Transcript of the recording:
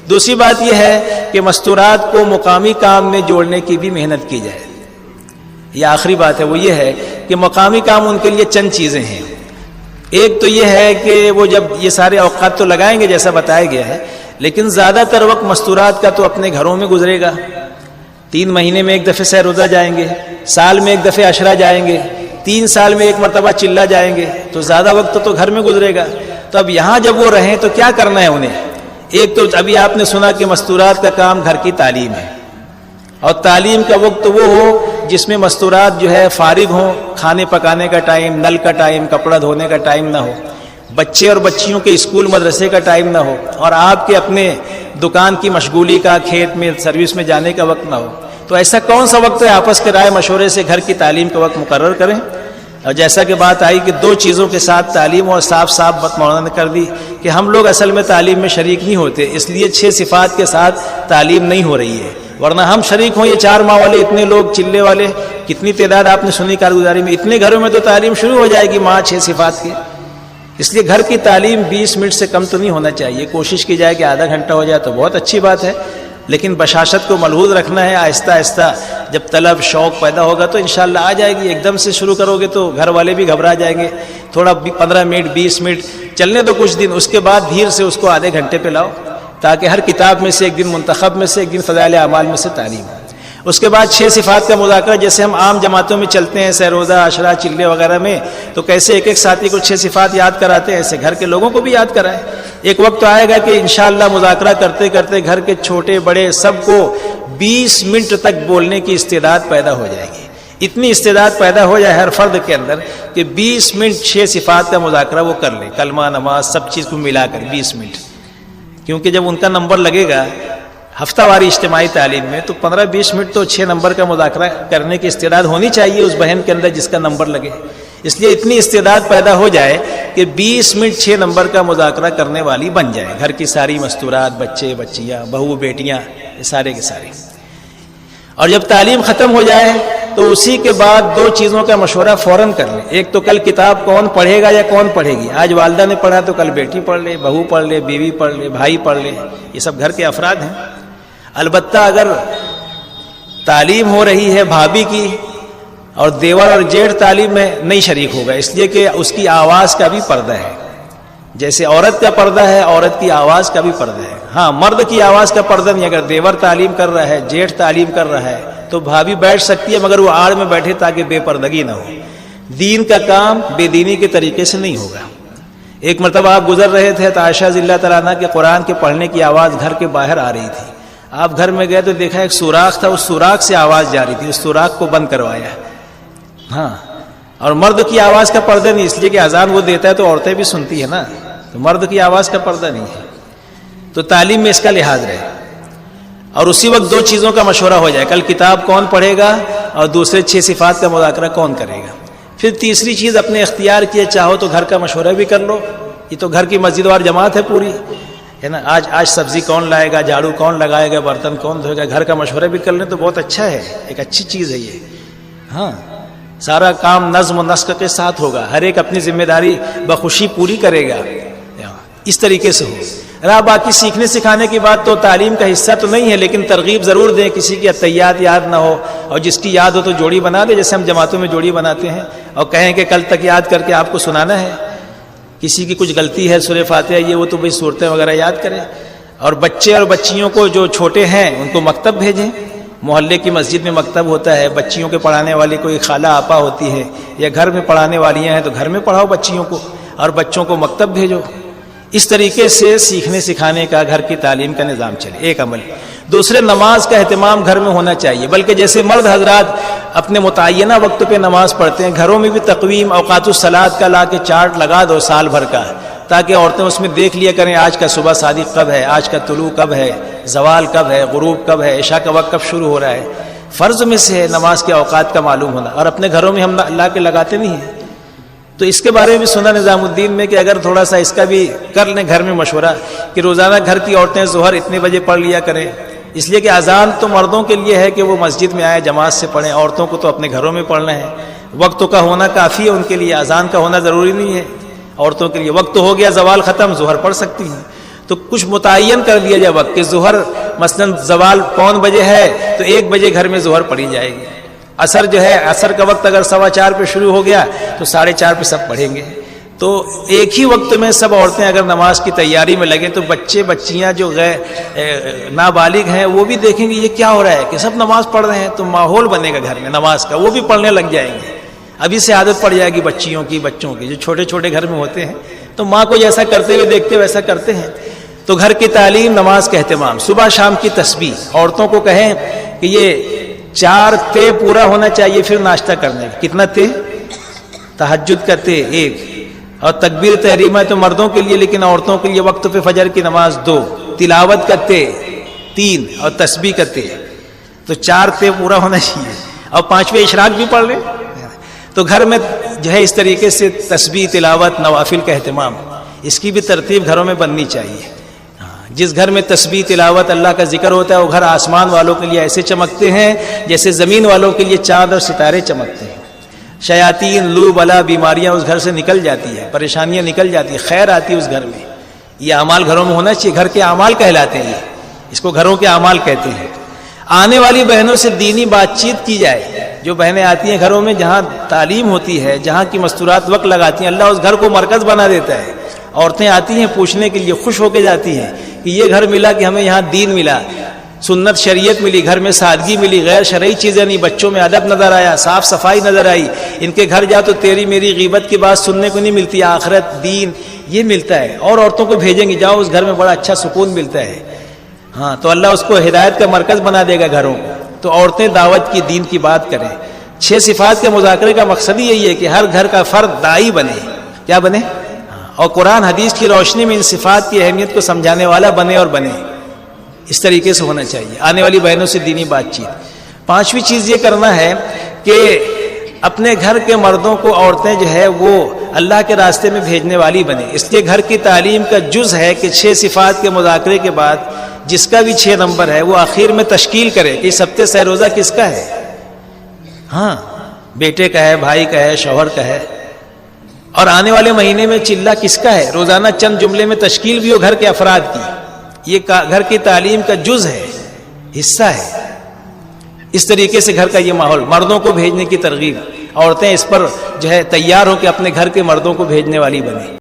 دوسری بات یہ ہے کہ مستورات کو مقامی کام میں جوڑنے کی بھی محنت کی جائے. یہ آخری بات ہے، وہ یہ ہے کہ مقامی کام ان کے لیے چند چیزیں ہیں. ایک تو یہ ہے کہ وہ جب یہ سارے اوقات تو لگائیں گے جیسا بتایا گیا ہے، لیکن زیادہ تر وقت مستورات کا تو اپنے گھروں میں گزرے گا. 3 مہینے میں ایک دفعہ سہ روزہ جائیں گے، سال میں ایک دفعہ عشرہ جائیں گے، 3 سال میں ایک مرتبہ چلہ جائیں گے، تو زیادہ وقت تو گھر میں گزرے گا. تو اب یہاں جب وہ رہیں تو کیا کرنا ہے انہیں؟ ایک تو ابھی آپ نے سنا کہ مستورات کا کام گھر کی تعلیم ہے، اور تعلیم کا وقت وہ ہو جس میں مستورات جو ہے فارغ ہوں، کھانے پکانے کا ٹائم، نل کا ٹائم، کپڑا دھونے کا ٹائم نہ ہو، بچے اور بچیوں کے اسکول مدرسے کا ٹائم نہ ہو، اور آپ کے اپنے دکان کی مشغولی کا، کھیت میں سروس میں جانے کا وقت نہ ہو. تو ایسا کون سا وقت ہے؟ آپس کے رائے مشورے سے گھر کی تعلیم کا وقت مقرر کریں. اور جیسا کہ بات آئی کہ 2 چیزوں کے ساتھ تعلیم، اور صاف بات مولانا نے کر دی کہ ہم لوگ اصل میں تعلیم میں شریک نہیں ہوتے، اس لیے 6 صفات کے ساتھ تعلیم نہیں ہو رہی ہے. ورنہ ہم شریک ہوں، یہ 4 ماہ والے اتنے لوگ چلے والے، کتنی تعداد آپ نے سنی کارگزاری میں، اتنے گھروں میں تو تعلیم شروع ہو جائے گی ماہ 6 صفات کی. اس لیے گھر کی تعلیم 20 منٹ سے کم تو نہیں ہونا چاہیے. کوشش کی جائے کہ آدھا گھنٹہ ہو جائے تو بہت اچھی بات ہے، لیکن بشاشت کو ملحوظ رکھنا ہے. آہستہ آہستہ جب طلب شوق پیدا ہوگا تو انشاءاللہ آ جائے گی. ایک دم سے شروع کرو گے تو گھر والے بھی گھبرا جائیں گے. تھوڑا 15 منٹ 20 منٹ چلنے دو کچھ دن، اس کے بعد دھیر سے اس کو آدھے گھنٹے پہ لاؤ، تاکہ ہر کتاب میں سے ایک دن، منتخب میں سے ایک دن، فضائل اعمال میں سے تعلیم ہو. اس کے بعد 6 صفات کا مذاکرہ. جیسے ہم عام جماعتوں میں چلتے ہیں، سہ روزہ، عشرہ، چلے وغیرہ میں، تو کیسے ایک ساتھی کو 6 صفات یاد کراتے ہیں، ایسے گھر کے لوگوں کو بھی یاد کرائیں. ایک وقت تو آئے گا کہ انشاءاللہ مذاکرہ کرتے کرتے گھر کے چھوٹے بڑے سب کو 20 منٹ تک بولنے کی استعداد پیدا ہو جائے گی. اتنی استعداد پیدا ہو جائے ہر فرد کے اندر کہ 20 منٹ 6 صفات کا مذاکرہ وہ کر لے، کلمہ، نماز، سب چیز کو ملا کر 20 منٹ. کیونکہ جب ان کا نمبر لگے گا ہفتہ واری اجتماعی تعلیم میں، تو 15-20 منٹ تو 6 نمبر کا مذاکرہ کرنے کی استعداد ہونی چاہیے اس بہن کے اندر جس کا نمبر لگے. اس لیے اتنی استعداد پیدا ہو جائے کہ 20 منٹ 6 نمبر کا مذاکرہ کرنے والی بن جائے. گھر کی ساری مستورات، بچے بچیاں، بہو بیٹیاں، سارے کے سارے. اور جب تعلیم ختم ہو جائے تو اسی کے بعد 2 چیزوں کا مشورہ فوراً کر لیں. ایک تو کل کتاب کون پڑھے گا یا کون پڑھے گی. آج والدہ نے پڑھا تو کل بیٹی پڑھ لے، بہو پڑھ لے، بیوی پڑھ لے، بھائی پڑھ لے. یہ سب گھر کے افراد ہیں. البتہ اگر تعلیم ہو رہی ہے بھابھی کی اور دیور اور جیٹھ تعلیم میں نہیں شریک ہوگا، اس لیے کہ اس کی آواز کا بھی پردہ ہے. جیسے عورت کا پردہ ہے، عورت کی آواز کا بھی پردہ ہے. ہاں، مرد کی آواز کا پردہ نہیں. اگر دیور تعلیم کر رہا ہے، جیٹھ تعلیم کر رہا ہے، تو بھابھی بیٹھ سکتی ہے، مگر وہ آڑ میں بیٹھے تاکہ بے پردگی نہ ہو. دین کا کام بے دینی کے طریقے سے نہیں ہوگا. ایک مرتبہ آپ گزر رہے تھے تو عائشہ رضی اللہ تعالیٰ عنہا کے قرآن کے پڑھنے کی آواز گھر کے باہر آ رہی تھی. آپ گھر میں گئے تو دیکھا ایک سوراخ تھا، اس سوراخ سے آواز جا رہی تھی، اس سوراخ کو بند کروایا. ہاں، اور مرد کی آواز کا پردہ نہیں، اس لیے کہ اذان وہ دیتا ہے تو عورتیں بھی سنتی ہیں نا، تو مرد کی آواز کا پردہ نہیں ہے. تو تعلیم میں اس کا لحاظ رہے. اور اسی وقت 2 چیزوں کا مشورہ ہو جائے، کل کتاب کون پڑھے گا اور دوسرے 6 صفات کا مذاکرہ کون کرے گا. پھر تیسری چیز اپنے اختیار کیے، چاہو تو گھر کا مشورہ بھی کر لو. یہ تو گھر کی مسجد وار جماعت ہے پوری، ہے نا. آج سبزی کون لائے گا، جھاڑو کون لگائے گا، برتن کون دھوئے گا، گھر کا مشورہ بھی کر لیں تو بہت اچھا ہے. ایک اچھی چیز ہے یہ. ہاں، سارا کام نظم و نسق کے ساتھ ہوگا، ہر ایک اپنی ذمہ داری بخوشی پوری کرے گا. اس طریقے سے ہو رہا. باقی سیکھنے سکھانے کی بات تو تعلیم کا حصہ تو نہیں ہے، لیکن ترغیب ضرور دیں. کسی کی اطیات یاد نہ ہو، اور جس کی یاد ہو تو جوڑی بنا دے، جیسے ہم جماعتوں میں جوڑی بناتے ہیں، اور کہیں کہ کل تک یاد کر کے آپ کو سنانا ہے. کسی کی کچھ غلطی ہے، سورہ فاتحہ یہ وہ، تو بھئی صورتیں وغیرہ یاد کریں. اور بچے اور بچیوں کو جو چھوٹے ہیں ان کو مکتب بھیجیں. محلے کی مسجد میں مکتب ہوتا ہے، بچیوں کے پڑھانے والی کوئی خالہ آپا ہوتی ہے، یا گھر میں پڑھانے والیاں ہیں تو گھر میں پڑھاؤ بچیوں کو، اور بچوں کو مکتب بھیجو. اس طریقے سے سیکھنے سکھانے کا گھر کی تعلیم کا نظام چلے. ایک عمل. دوسرے، نماز کا اہتمام گھر میں ہونا چاہیے. بلکہ جیسے مرد حضرات اپنے متعینہ وقت پہ نماز پڑھتے ہیں، گھروں میں بھی تقویم اوقات الصلاۃ کا لا کے چارٹ لگا دو سال بھر کا، تاکہ عورتیں اس میں دیکھ لیا کریں آج کا صبح صادق کب ہے، آج کا طلوع کب ہے، زوال کب ہے، غروب کب ہے، عشاء کا وقت کب شروع ہو رہا ہے. فرض میں سے ہے نماز کے اوقات کا معلوم ہونا. اور اپنے گھروں میں ہم اللہ کے لگاتے نہیں ہیں، تو اس کے بارے میں سنا نظام الدین میں کہ اگر تھوڑا سا اس کا بھی کر لیں گھر میں مشورہ کہ روزانہ گھر کی عورتیں ظہر اتنے بجے پڑھ لیا کریں. اس لیے کہ اذان تو مردوں کے لیے ہے کہ وہ مسجد میں آئے جماعت سے پڑھیں، عورتوں کو تو اپنے گھروں میں پڑھنا ہے. وقت کا ہونا کافی ہے ان کے لیے، اذان کا ہونا ضروری نہیں ہے. عورتوں کے لیے وقت ہو گیا، زوال ختم، ظہر پڑھ سکتی ہیں. تو کچھ متعین کر دیا جائے وقت کہ ظہر مثلاً زوال 1 بجے ہے تو 1 بجے گھر میں ظہر پڑھی جائے گی. عصر جو ہے عصر کا وقت اگر 4:15 پہ شروع ہو گیا تو 4:30 پہ سب پڑھیں گے. تو ایک ہی وقت میں سب عورتیں اگر نماز کی تیاری میں لگیں تو بچے بچیاں جو نابالغ ہیں وہ بھی دیکھیں گے یہ کیا ہو رہا ہے کہ سب نماز پڑھ رہے ہیں, تو ماحول بنے گا گھر میں نماز کا, وہ بھی پڑھنے لگ جائیں گے. ابھی سے عادت پڑ جائے گی بچیوں کی, بچوں کی جو چھوٹے چھوٹے گھر میں ہوتے ہیں تو ماں کو جیسا کرتے ہوئے دیکھتے ویسا کرتے ہیں. تو گھر کی تعلیم, نماز کا اہتمام, صبح شام کی تسبیح. عورتوں کو کہیں کہ یہ 4 تے پورا ہونا چاہیے پھر ناشتہ کرنے کا. کتنا تے؟ تہجد کا تے 1, اور تکبیر تحریمہ تو مردوں کے لیے, لیکن عورتوں کے لیے وقت پہ فجر کی نماز 2, تلاوت کا تے 3 اور تسبیح کا تے. تو 4 تے پورا ہونا چاہیے, اور 5ویں اشراق بھی پڑھ لیں. تو گھر میں جو ہے اس طریقے سے تسبیح, تلاوت, نوافل کا اہتمام, اس کی بھی ترتیب گھروں میں بننی چاہیے. جس گھر میں تسبیح, تلاوت, اللہ کا ذکر ہوتا ہے وہ گھر آسمان والوں کے لیے ایسے چمکتے ہیں جیسے زمین والوں کے لیے چاند اور ستارے چمکتے ہیں. شیاطین, لو بلا, بیماریاں اس گھر سے نکل جاتی ہیں, پریشانیاں نکل جاتی ہیں, خیر آتی ہے اس گھر میں. یہ اعمال گھروں میں ہونا چاہیے. گھر کے اعمال کہلاتے ہیں, اس کو گھروں کے اعمال کہتے ہیں. آنے والی بہنوں سے دینی بات چیت کی جائے. جو بہنیں آتی ہیں گھروں میں جہاں تعلیم ہوتی ہے, جہاں کی مستورات وقت لگاتی ہیں, اللہ اس گھر کو مرکز بنا دیتا ہے. عورتیں آتی ہیں پوچھنے کے لیے, خوش ہو کے جاتی ہیں کہ یہ گھر ملا کہ ہمیں یہاں دین ملا, سنت شریعت ملی, گھر میں سادگی ملی, غیر شرعی چیزیں نہیں, بچوں میں ادب نظر آیا, صاف صفائی نظر آئی. ان کے گھر جا تو تیری میری غیبت کی بات سننے کو نہیں ملتی, آخرت, دین یہ ملتا ہے. اور عورتوں کو بھیجیں گے, جاؤ اس گھر میں بڑا اچھا سکون ملتا ہے. ہاں, تو اللہ اس کو ہدایت کا مرکز بنا دے گا گھروں کو. تو عورتیں دعوت کی, دین کی بات کریں. 6 صفات کے مذاکرے کا مقصد یہی ہے کہ ہر گھر کا فرد داعی بنے. کیا بنے؟ اور قرآن حدیث کی روشنی میں ان صفات کی اہمیت کو سمجھانے والا بنے اور بنے. اس طریقے سے ہونا چاہیے. آنے والی بہنوں سے دینی بات چیت. 5ویں چیز یہ کرنا ہے کہ اپنے گھر کے مردوں کو عورتیں جو ہے وہ اللہ کے راستے میں بھیجنے والی بنے. اس لیے گھر کی تعلیم کا جز ہے کہ 6 صفات کے مذاکرے کے بعد جس کا بھی 6 نمبر ہے وہ آخر میں تشکیل کرے کہ اس ہفتے سہ روزہ کس کا ہے. ہاں, بیٹے کا ہے, بھائی کا ہے, شوہر کا ہے. اور آنے والے مہینے میں چلہ کس کا ہے. روزانہ چند جملے میں تشکیل بھی ہو گھر کے افراد کی. یہ گھر کی تعلیم کا جز ہے, حصہ ہے. اس طریقے سے گھر کا یہ ماحول, مردوں کو بھیجنے کی ترغیب. عورتیں اس پر جو ہے تیار ہو کہ اپنے گھر کے مردوں کو بھیجنے والی بنے.